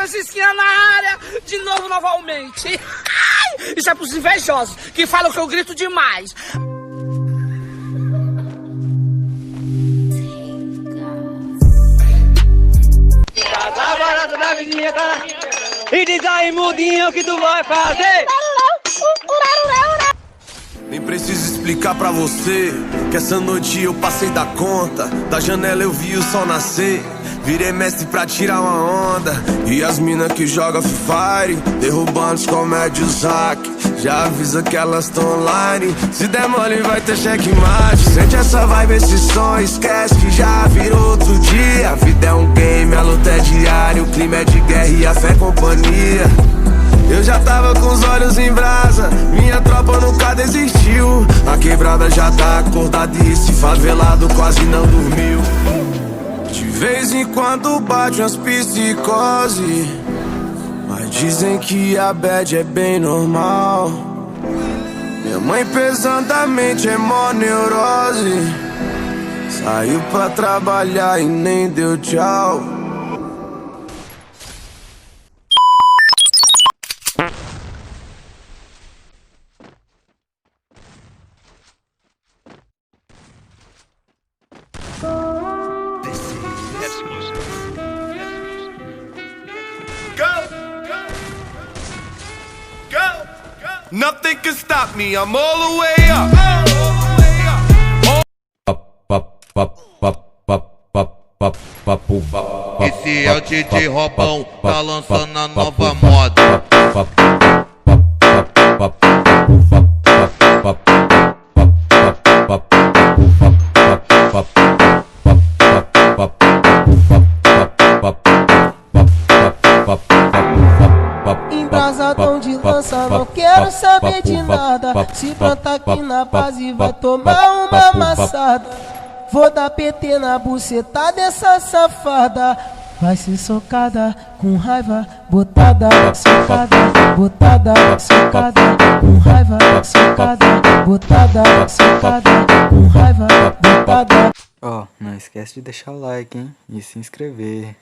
Francisquinha na área, de novo, novamente. Isso é pros invejosos, que falam que eu grito demais. Tá barato da vizinha, tá? E diz aí, mudinho, o que tu vai fazer? Nem preciso explicar pra você que essa noite eu passei da conta. Da janela eu vi o sol nascer, virei mestre pra tirar uma onda. E as mina que joga Free Fire, derrubando os comédios hack. Já avisa que elas tão online, se der mole vai ter checkmate. Sente essa vibe, esse som, esquece que já virou outro dia. A vida é um game, a luta é diária, o clima é de guerra e a fé é companhia. Eu já tava com os olhos em brasa, minha tropa nunca desistiu. A quebrada já tá acordada e esse favelado quase não dormiu. De vez em quando bate umas psicose, mas dizem que a bad é bem normal. Minha mãe pesadamente é mó neurose, saiu pra trabalhar e nem deu tchau. Nothing can stop me, I'm all the way up. Esse é o DJ Robão, tá lançando a nova moda. Embrasadão de lança, não quero saber de nada. Se plantar aqui na base vai tomar uma amassada. Vou dar PT na buceta dessa safada. Vai ser socada com raiva, botada, socada, botada, socada, com raiva, socada, botada, socada, com raiva, botada. Ó, não esquece de deixar o like, hein? E se inscrever.